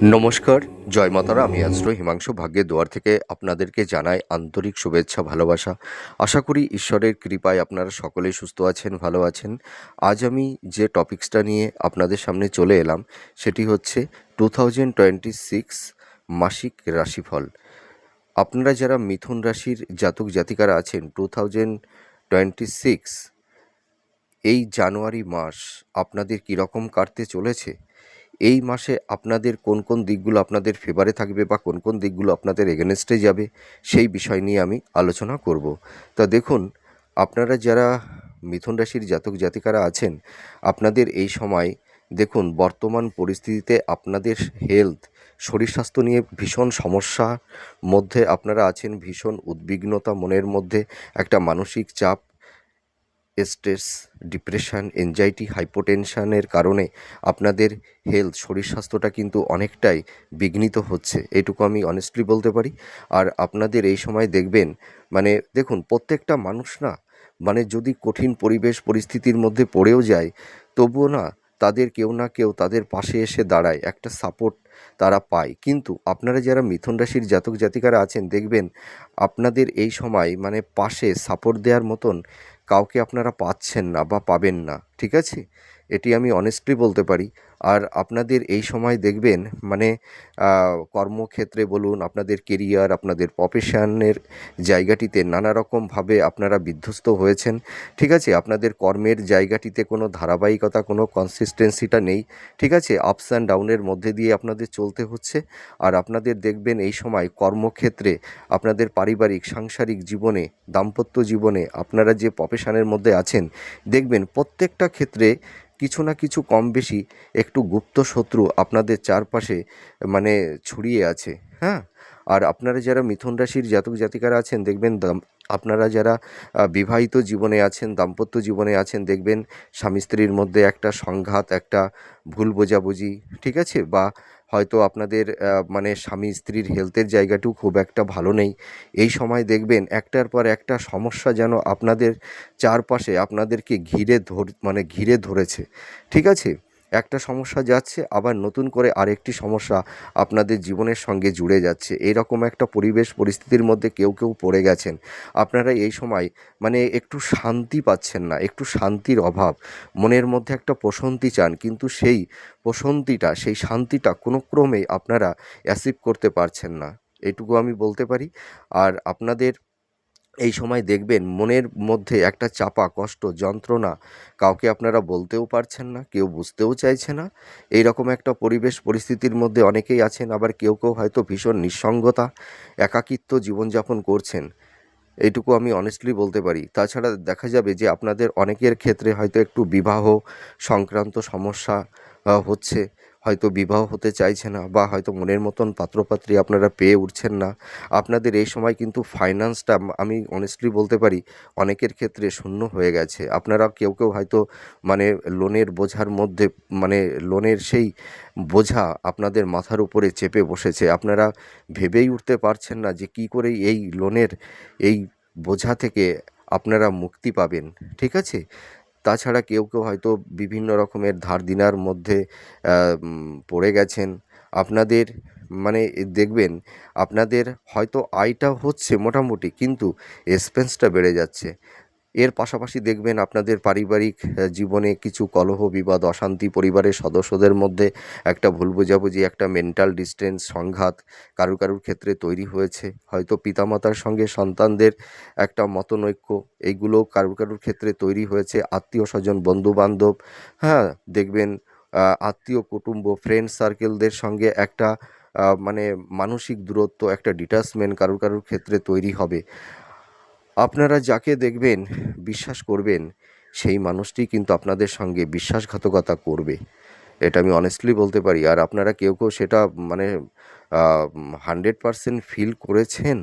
নমস্কার, জয় মাতারা। আমি অ্যাস্ট্রো হিমাংশু ভাগ্যের দুয়ার থেকে আপনাদেরকে জানাই আন্তরিক শুভেচ্ছা, ভালোবাসা। আশা করি ঈশ্বরের কৃপায় আপনারা সকলেই সুস্থ আছেন, ভালো আছেন। আজ আমি যে টপিকসটা নিয়ে আপনাদের সামনে চলে এলাম সেটি হচ্ছে 2026 মাসিক রাশিফল। আপনারা যারা মিথুন রাশির জাতক জাতিকারা আছেন, 2026 এই জানুয়ারি মাস আপনাদের কীরকম কাটতে চলেছে, এই মাসে আপনাদের কোন কোন দিকগুলো আপনাদের ফেভারে থাকবে বা কোন কোন দিকগুলো আপনাদের এগেনস্টে যাবে, সেই বিষয় নিয়ে আমি আলোচনা করব। তা দেখুন, আপনারা যারা মিথুন রাশির জাতক জাতিকারা আছেন, আপনাদের এই সময় দেখুন বর্তমান পরিস্থিতিতে আপনাদের হেলথ, শরীর স্বাস্থ্য নিয়ে ভীষণ সমস্যার মধ্যে আপনারা আছেন, ভীষণ উদ্বিগ্নতা মনের মধ্যে, একটা মানসিক চাপ, স্ট্রেস, ডিপ্রেশন, এনজাইটি, হাইপোটেনশনের কারণে আপনাদের হেলথ, শরীর স্বাস্থ্যটা কিন্তু অনেকটাই বিঘ্নিত হচ্ছে, এইটুকু আমি অনেস্টলি বলতে পারি। আর আপনাদের এই সময় দেখবেন, দেখুন প্রত্যেকটা মানুষ না, যদি কঠিন পরিবেশ পরিস্থিতির মধ্যে পড়েও যায়, তবুও তাদের কেউ না কেউ তাদের পাশে এসে দাঁড়ায়, একটা সাপোর্ট তারা পায়। কিন্তু আপনারা যারা মিথুন রাশির জাতক জাতিকারা আছেন, দেখবেন আপনাদের এই সময় পাশে সাপোর্ট দেওয়ার মতন কাউকে আপনারা পাচ্ছেন না বা পাবেন না, ঠিক আছে? এটি আমি অনেস্টলি বলতে পারি। আর আপনাদের এই সময় দেখবেন কর্মক্ষেত্রে বলুন, আপনাদের কেরিয়ার, আপনাদের প্রফেশনের জায়গাটিতে নানা রকমভাবে আপনারা বিধ্বস্ত হয়েছেন, ঠিক আছে? আপনাদের কর্মের জায়গাটিতে কোনো ধারাবাহিকতা, কোনো কনসিস্টেন্সিটা নেই, ঠিক আছে? আপস অ্যান্ড ডাউনের মধ্যে দিয়ে আপনাদের চলতে হচ্ছে। আর আপনাদের দেখবেন এই সময় কর্মক্ষেত্রে, আপনাদের পারিবারিক সাংসারিক জীবনে, দাম্পত্য জীবনে, আপনারা যে প্রফেশনের মধ্যে আছেন, দেখবেন প্রত্যেকটা ক্ষেত্রে কিছু না কিছু কম বেশি একটু গুপ্ত শত্রু আপনাদের চারপাশে মানে ছড়িয়ে আছে, হ্যাঁ? আর আপনারা যারা মিথুন রাশির জাতক জাতিকারা আছেন, দেখবেন আপনারা যারা বিবাহিত জীবনে আছেন, দাম্পত্য জীবনে আছেন, দেখবেন স্বামী স্ত্রীর মধ্যে একটা সংঘাত, একটা ভুল বোঝাবুঝি, ঠিক আছে? বা হয়তো আপনাদের স্বামী স্ত্রীর হেলথের জায়গাটিও খুব একটা ভালো নেই। এই সময় দেখবেন একটার পর একটা সমস্যা যেন আপনাদের চারপাশে আপনাদেরকে ঘিরে ধরেছে, ঠিক আছে? একটা সমস্যা যাচ্ছে, আবার নতুন করে আরেকটি সমস্যা আপনাদের জীবনের সঙ্গে জুড়ে যাচ্ছে। এইরকম একটা পরিবেশ পরিস্থিতির মধ্যে কেউ কেউ পড়ে গেছেন। আপনারা এই সময় একটু শান্তি পাচ্ছেন না, একটু শান্তির অভাব, মনের মধ্যে একটা প্রশান্তি চান, কিন্তু সেই প্রশান্তিটা, সেই শান্তিটা কোনো ক্রমেই আপনারা অ্যাচিভ করতে পারছেন না, এইটুকু আমি বলতে পারি। আর আপনাদের এই সময় দেখবেন মনের মধ্যে একটা চাপা কষ্ট, যন্ত্রণা, কাউকে আপনারা বলতেও পারছেন না, কেউ বুঝতেও চাইছে না। এই রকম একটা পরিবেশ পরিস্থিতির মধ্যে অনেকেই আছেন, আবার কেউ কেউ হয়তো ভীষণ নিঃসঙ্গতা, একাকিত্ব জীবনযাপন করছেন, এইটুকু আমি অনেস্টলি বলতে পারি। তাছাড়া দেখা যাবে যে আপনাদের অনেকের ক্ষেত্রে হয়তো একটু বিবাহ সংক্রান্ত সমস্যা হচ্ছে, হয়তো বিবাহ হতে চাইছে না, বা হয়তো মনের মতন পাত্রপাত্রী আপনারা পেয়ে উঠছেন না। আপনাদের এই সময় কিন্তু ফাইন্যান্সটা আমি অনেস্টলি বলতে পারি অনেকের ক্ষেত্রে শূন্য হয়ে গেছে। আপনারা কেউ কেউ হয়তো মানে লোনের বোঝার মধ্যে, লোনের সেই বোঝা আপনাদের মাথার উপরে চেপে বসেছে। আপনারা ভেবেই উঠতে পারছেন না যে কী করে এই লোনের এই বোঝা থেকে আপনারা মুক্তি পাবেন, ঠিক আছে? তাছাড়া কেউ কেউ হয়তো বিভিন্ন রকমের ধার দেনার মধ্যে পড়ে গেছেন। আপনাদের দেখবেন আপনাদের হয়তো আয়টা হচ্ছে মোটামুটি, কিন্তু এক্সপেন্সটা বেড়ে যাচ্ছে। এর পাশাপাশি দেখবেন আপনাদের পারিবারিক জীবনে কিছু কলহ বিবাদ, অশান্তি, পরিবারের সদস্যদের মধ্যে একটা ভুল বোঝাবুঝি, একটা মেন্টাল ডিসটেন্স, সংঘাত কারুর ক্ষেত্রে তৈরি হয়েছে। হয়তো পিতামাতার সঙ্গে সন্তানদের একটা মতনৈক্য, এইগুলো কারুর ক্ষেত্রে তৈরি হয়েছে। আত্মীয় স্বজন, বন্ধুবান্ধব, হ্যাঁ, দেখবেন আত্মীয় কুটুম্ব, ফ্রেন্ড সার্কেলদের সঙ্গে একটা মানসিক দূরত্ব, একটা ডিটাচমেন্ট কারুর ক্ষেত্রে তৈরি হবে। আপনারা যাকে দেখবেন, বিশ্বাস করবেন, সেই মানুষটি কিন্তু আপনাদের সঙ্গে বিশ্বাসঘাতকতা করবে, এটা আমি অনেস্টলি বলতে পারি। আর আপনারা কেউ কেউ সেটা মানে 100% ফিল করেছেন,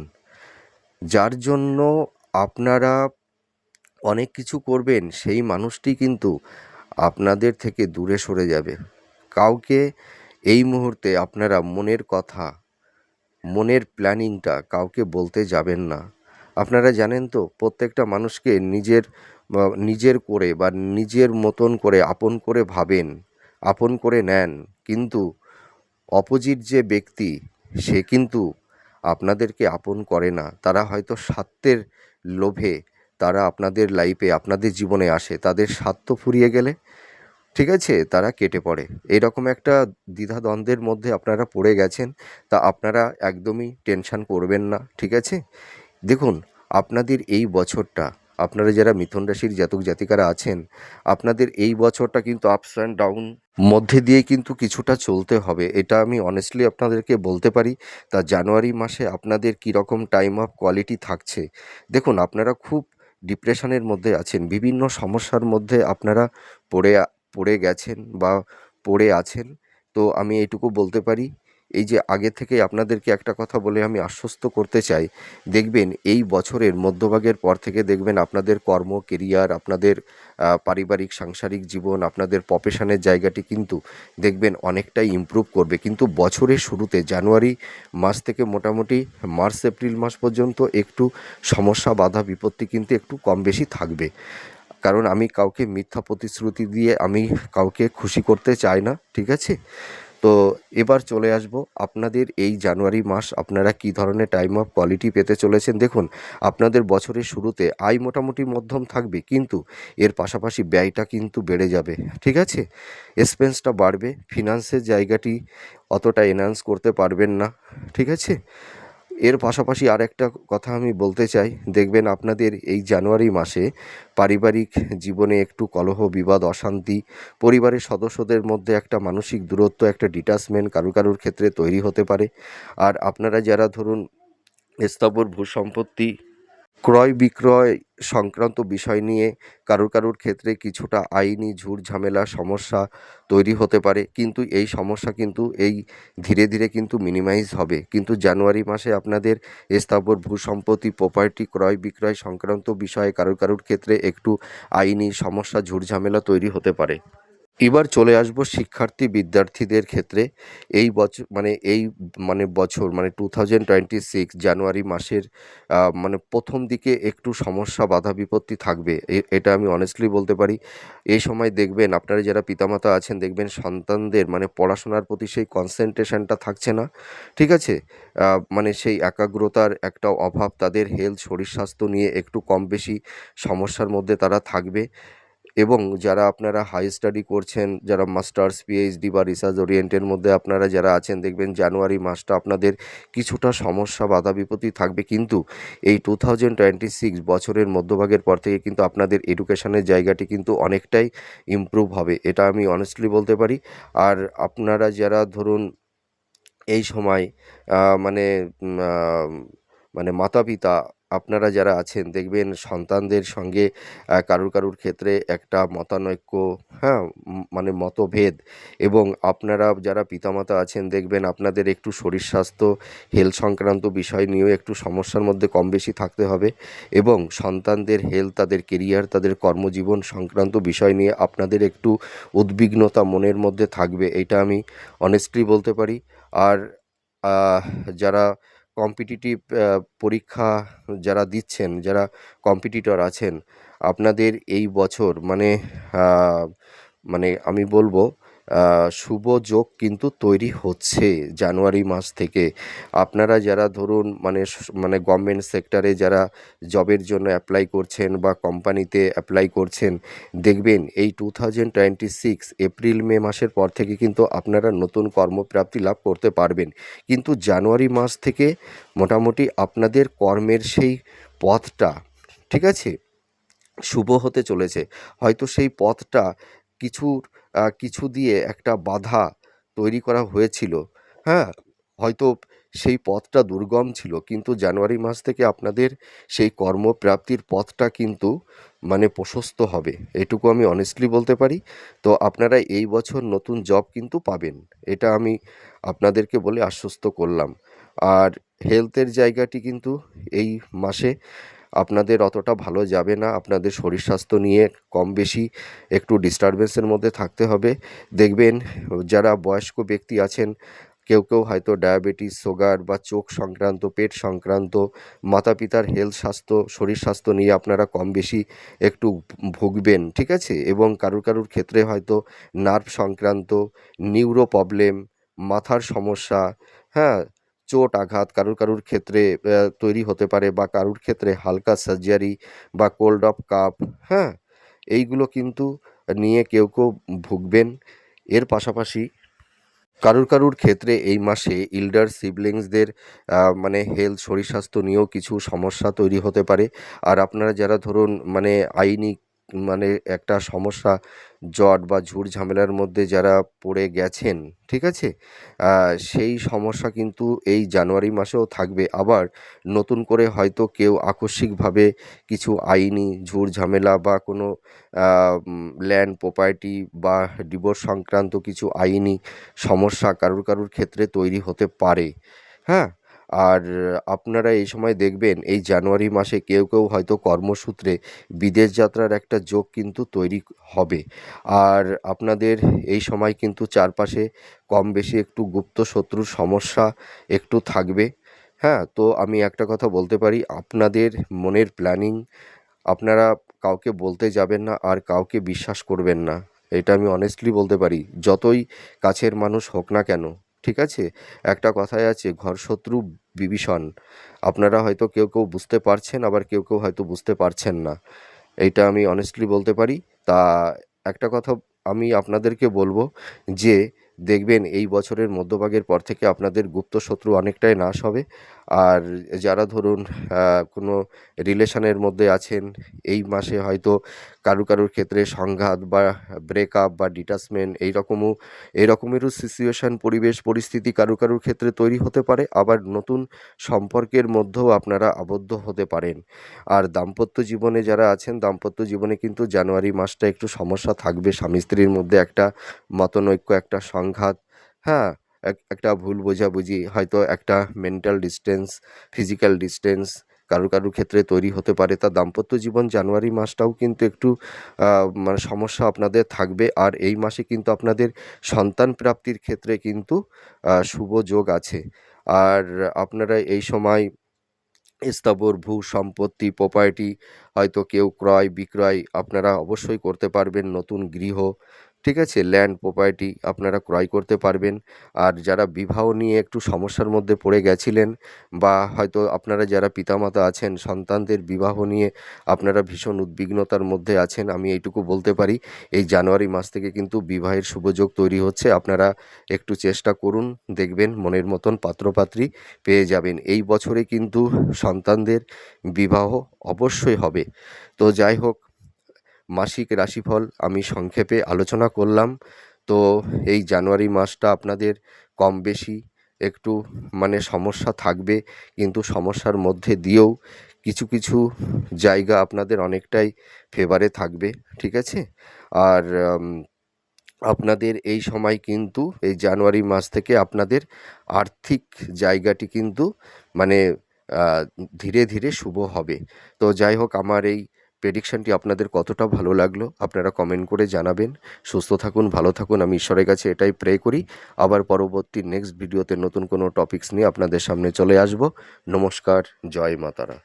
যার জন্য আপনারা অনেক কিছু করবেন, সেই মানুষটি কিন্তু আপনাদের থেকে দূরে সরে যাবে। কাউকে এই মুহূর্তে আপনারা মনের কথা, মনের প্ল্যানিংটা কাউকে বলতে যাবেন না। আপনারা জানেন তো, প্রত্যেকটা মানুষকে নিজের করে বা নিজের মতন করে আপন করে ভাবেন, আপন করে নেন, কিন্তু অপোজিট যে ব্যক্তি সে কিন্তু আপনাদেরকে আপন করে না, তারা হয়তো স্বার্থের লোভে তারা আপনাদের লাইফে আপনাদের জীবনে আসে, তাদের স্বার্থ ফুরিয়ে গেলে ঠিক আছে তারা কেটে পড়ে। এরকম একটা দ্বিধাদ্বন্দ্বের মধ্যে আপনারা পড়ে গেছেন, তা আপনারা একদমই টেনশন করবেন না, ঠিক আছে? দেখুন, আপনাদের এই বছরটা, আপনারা যারা মিথুন রাশির জাতক জাতিকারা আছেন, আপনাদের এই বছরটা কিন্তু আপস অ্যান্ড ডাউন মধ্যে দিয়ে কিন্তু কিছুটা চলতে হবে, এটা আমি অনেস্টলি আপনাদেরকে বলতে পারি। তা জানুয়ারি মাসে আপনাদের কীরকম টাইম অফ কোয়ালিটি থাকছে, দেখুন আপনারা খুব ডিপ্রেশনের মধ্যে আছেন, বিভিন্ন সমস্যার মধ্যে আপনারা পড়ে পড়ে গেছেন বা পড়ে আছেন। তো আমি এইটুকু বলতে পারি, এই যে আগে থেকে আপনাদেরকে একটা কথা বলে আমি আশ্বস্ত করতে চাই, দেখবেন এই বছরের মধ্যভাগের পর থেকে দেখবেন আপনাদের কর্ম কেরিয়ার, আপনাদের পারিবারিক সাংসারিক জীবন, আপনাদের প্রফেশনের জায়গাটি কিন্তু দেখবেন অনেকটাই ইমপ্রুভ করবে। কিন্তু বছরের শুরুতে জানুয়ারি মাস থেকে মোটামুটি মার্চ এপ্রিল মাস পর্যন্ত একটু সমস্যা বাধা বিপত্তি কিন্তু একটু কম বেশি থাকবে। কারণ আমি কাউকে মিথ্যা প্রতিশ্রুতি দিয়ে আমি কাউকে খুশি করতে চাই না, ঠিক আছে? তো এবার চলে আসব আপনাদের এই জানুয়ারি মাস আপনারা কী ধরনের টাইম অফ কোয়ালিটি পেতে চলেছেন। দেখুন, আপনাদের বছরের শুরুতে আয় মোটামুটি মধ্যম থাকবে, কিন্তু এর পাশাপাশি ব্যয়টা কিন্তু বেড়ে যাবে, ঠিক আছে? এক্সপেন্সটা বাড়বে, ফিনান্সের জায়গাটি অতটা এনহান্স করতে পারবেন না, ঠিক আছে? এর পাশাপাশি আরেকটা কথা আমি বলতে চাই, দেখবেন আপনাদের এই জানুয়ারি মাসে পারিবারিক জীবনে একটু কলহ বিবাদ অশান্তি, পরিবারের সদস্যদের মধ্যে একটা মানসিক দূরত্ব, একটা ডিটাচমেন্ট কারুর ক্ষেত্রে তৈরি হতে পারে। আর আপনারা যারা ধরুন স্থাবর ভূসম্পত্তি ক্রয় বিক্রয় সংক্রান্ত বিষয় নিয়ে কারুর ক্ষেত্রে কিছুটা আইনি ঝুট ঝামেলা সমস্যা তৈরি হতে পারে, কিন্তু এই সমস্যা কিন্তু এই ধীরে ধীরে কিন্তু মিনিমাইজ হবে। কিন্তু জানুয়ারি মাসে আপনাদের স্থাবর ভূসম্পত্তি প্রপার্টি ক্রয় বিক্রয় সংক্রান্ত বিষয়ে কারুর ক্ষেত্রে একটু আইনি সমস্যা ঝুট ঝামেলা তৈরি হতে পারে। এবার চলে আসবো শিক্ষার্থী বিদ্যার্থীদের ক্ষেত্রে। এই বছর বছর 2026 জানুয়ারি মাসের মানে প্রথম দিকে একটু সমস্যা বাধা বিপত্তি থাকবে, এটা আমি অনেস্টলি বলতে পারি। এই সময় দেখবেন আপনারা যারা পিতামাতা আছেন, দেখবেন সন্তানদের পড়াশোনার প্রতি সেই কনসেন্ট্রেশনটা থাকছে না, ঠিক আছে? সেই একাগ্রতার একটা অভাব, তাদের হেলথ শরীর স্বাস্থ্য নিয়ে একটু কম বেশি সমস্যার মধ্যে তারা থাকবে। এবং যারা আপনারা হাই স্টাডি করছেন, যারা মাস্টার্স পিএইচডি বা রিসার্চ ওরিয়েন্টের মধ্যে আপনারা যারা আছেন, দেখবেন জানুয়ারি মাসটা আপনাদের কিছুটা সমস্যা বাধা বিপত্তি থাকবে, কিন্তু এই 2026 বছরের মধ্যভাগের পর থেকে কিন্তু আপনাদের এডুকেশনের জায়গাটি কিন্তু অনেকটাই ইমপ্রুভ হবে, এটা আমি অনেস্টলি বলতে পারি। আর আপনারা যারা ধরুন এই সময় মানে উম, আহ, মাতা-পিতা আপনারা যারা আছেন, দেখবেন সন্তানদের সঙ্গে কারুর ক্ষেত্রে একটা মতানৈক্য, হ্যাঁ? মতভেদ, এবং আপনারা যারা পিতামাতা আছেন, দেখবেন আপনাদের একটু শরীর স্বাস্থ্য হেলথ সংক্রান্ত বিষয় নিয়েও একটু সমস্যার মধ্যে কম বেশি থাকতে হবে, এবং সন্তানদের হেলথ, তাদের কেরিয়ার, তাদের কর্মজীবন সংক্রান্ত বিষয় নিয়ে আপনাদের একটু উদ্বিগ্নতা মনের মধ্যে থাকবে, এটা আমি অনেস্টলি বলতে পারি। আর আহ, যারা কম্পিটিটিভ পরীক্ষা যারা দিচ্ছেন, যারা কম্পিটিটর আছেন, আপনাদের এই বছর আহ, আমি বলবো শুভ যোগ কিন্তু তৈরি হচ্ছে জানুয়ারি মাস থেকে। আপনারা যারা ধরুন গভর্নমেন্ট সেক্টরে যারা জবের জন্য অ্যাপ্লাই করছেন বা কোম্পানিতে অ্যাপ্লাই করছেন, দেখবেন এই 2026 এপ্রিল মে মাসের পর থেকে কিন্তু আপনারা নতুন কর্মপ্রাপ্তি লাভ করতে পারবেন। কিন্তু জানুয়ারি মাস থেকে মোটামুটি আপনাদের কর্মের সেই পথটা, ঠিক আছে, শুভ হতে চলেছে। হয়তো সেই পথটা কিছুর কিছু দিয়ে একটা বাধা তৈরি করা হয়েছিল, হ্যাঁ? হয়তো সেই পথটা দুর্গম ছিল, কিন্তু জানুয়ারি মাস থেকে আপনাদের সেই কর্মপ্রাপ্তির পথটা কিন্তু প্রশস্ত হবে, এটুকু আমি অনেস্টলি বলতে পারি। তো আপনারা এই বছর নতুন জব কিন্তু পাবেন, এটা আমি আপনাদেরকে বলে আশ্বস্ত করলাম। আর হেলথের জায়গাটি কিন্তু এই মাসে আপনাদের অতটা ভালো যাবে না, আপনাদের শরীর স্বাস্থ্য নিয়ে কম বেশি একটু ডিস্টারবেন্সের মধ্যে থাকতে হবে। দেখবেন যারা বয়স্ক ব্যক্তি আছেন, কেউ হয়তো ডায়াবেটিস, সুগার বা চোখ সংক্রান্ত, পেট সংক্রান্ত, মাতা-পিতার হেলথ স্বাস্থ্য, শরীর স্বাস্থ্য নিয়ে আপনারা কম বেশি একটু ভুগবেন, ঠিক আছে? এবং কারুর ক্ষেত্রে হয়তো নার্ভ সংক্রান্ত, নিউরো প্রবলেম, মাথার সমস্যা, হ্যাঁ, চোট আঘাত কারুর ক্ষেত্রে তৈরি হতে পারে, বা কারুর ক্ষেত্রে হালকা সার্জারি বা কোল্ড অফ কাপ, হ্যাঁ, এইগুলো কিন্তু নিয়ে কেউ ভুগবেন। এর পাশাপাশি কারুর ক্ষেত্রে এই মাসে ইল্ডার সিবলিংসদের মানে হেলথ শরীর স্বাস্থ্য নিয়েও কিছু সমস্যা তৈরি হতে পারে। আর আপনারা যারা ধরুন মানে আইনি মানে একটা সমস্যা, জট বা ঝুট ঝামেলার মধ্যে যারা পড়ে গেছেন, ঠিক আছে? সেই সমস্যা কিন্তু এই জানুয়ারি মাসেও থাকবে। আবার নতুন করে হয়তো কেউ আকস্মিকভাবে কিছু আইনি ঝুট ঝামেলা বা কোনো ল্যান্ড প্রপার্টি বা ডিভোর্স সংক্রান্ত কিছু আইনি সমস্যা কারুর ক্ষেত্রে তৈরি হতে পারে, হ্যাঁ? আর আপনারা এই সময় দেখবেন এই জানুয়ারি মাসে কেউ হয়তো কর্মসূত্রে বিদেশ যাত্রার একটা যোগ কিন্তু তৈরি হবে। আর আপনাদের এই সময় কিন্তু চারপাশে কম বেশি একটু গুপ্ত শত্রুর সমস্যা একটু থাকবে, হ্যাঁ? তো আমি একটা কথা বলতে পারি, আপনাদের মনের প্ল্যানিং আপনারা কাউকে বলতে যাবেন না আর কাউকে বিশ্বাস করবেন না। এটা আমি অনেস্টলি বলতে পারি। যতই কাছের মানুষ হোক না কেন, ঠিক আছে? একটা কথাই আছে, ঘরশত্রু বিভীষণ। আপনারা হয়তো কেউ বুঝতে পারছেন, আবার কেউ হয়তো বুঝতে পারছেন না। এইটা আমি অনেস্টলি বলতে পারি। তা একটা কথা আমি আপনাদেরকে বলব যে, দেখবেন এই বছরের মধ্যভাগের পর থেকে আপনাদের গুপ্ত শত্রু অনেকটাই নাশ হবে। আর যারা ধরুন কোনো রিলেশনের মধ্যে আছেন, এই মাসে হয়তো কারুর ক্ষেত্রে সংঘাত বা ব্রেকআপ বা ডিটাচমেন্ট এইরকমেরও সিচুয়েশন, পরিবেশ পরিস্থিতি কারুর ক্ষেত্রে তৈরি হতে পারে। আবার নতুন সম্পর্কের মধ্যেও আপনারা আবদ্ধ হতে পারেন। আর দাম্পত্য জীবনে যারা আছেন, দাম্পত্য জীবনে কিন্তু জানুয়ারি মাসটা একটু সমস্যা থাকবে। স্বামী স্ত্রীর মধ্যে একটা মতানৈক্য, একটা সংঘাত, হ্যাঁ? একটা ভুল বোঝাবুঝি, হয়তো একটা মেন্টাল ডিসটেন্স, ফিজিক্যাল ডিসটেন্স কারুর ক্ষেত্রে তৈরি হতে পারে। তা দাম্পত্য জীবন জানুয়ারি মাসটাও কিন্তু একটু মানে সমস্যা আপনাদের থাকবে। আর এই মাসে কিন্তু আপনাদের সন্তান প্রাপ্তির ক্ষেত্রে কিন্তু শুভ যোগ আছে। আর আপনারা এই সময় স্থাবর ভূ সম্পত্তি প্রপার্টি হয়তো কেউ ক্রয় বিক্রয় আপনারা অবশ্যই করতে পারবেন। নতুন গৃহ, ঠিক আছে, ল্যান্ড প্রপার্টি আপনারা ক্রয় করতে পারবেন। আর যারা বিবাহ নিয়ে একটু সমস্যার মধ্যে পড়ে গেছিলেন, বা হয়তো আপনারা যারা পিতামাতা আছেন সন্তানদের বিবাহ নিয়ে আপনারা ভীষণ উদ্বিগ্নতার মধ্যে আছেন, আমি এইটুকু বলতে পারি এই জানুয়ারি মাস থেকে কিন্তু বিবাহের শুভযোগ তৈরি হচ্ছে। আপনারা একটু চেষ্টা করুন, দেখবেন মনের মতন পাত্রপাত্রী পেয়ে যাবেন। এই বছরে কিন্তু সন্তানদের বিবাহ অবশ্যই হবে। তো যাই হোক, মাসিক রাশিফল আমি সংক্ষেপে আলোচনা করলাম। তো এই জানুয়ারি মাসটা আপনাদের কম বেশি একটু মানে সমস্যা থাকবে, কিন্তু সমস্যার মধ্যে দিয়েও কিছু জায়গা আপনাদের অনেকটাই ফেভারে থাকবে, ঠিক আছে? আর আপনাদের এই সময় কিন্তু এই জানুয়ারি মাস থেকে আপনাদের আর্থিক জায়গাটি কিন্তু মানে ধীরে শুভ হবে। তো যাই হোক, আমার এই প্রেডিকশনটি আপনাদের কতটা ভালো লাগলো আপনারা কমেন্ট করে জানাবেন। সুস্থ থাকুন, ভালো থাকুন, আমি ঈশ্বরের কাছে এটাই প্রে করি। আবার পরবর্তী নেক্সট ভিডিওতে নতুন কোনো টপিকস নিয়ে আপনাদের সামনে চলে আসব। নমস্কার, জয় মা তারা।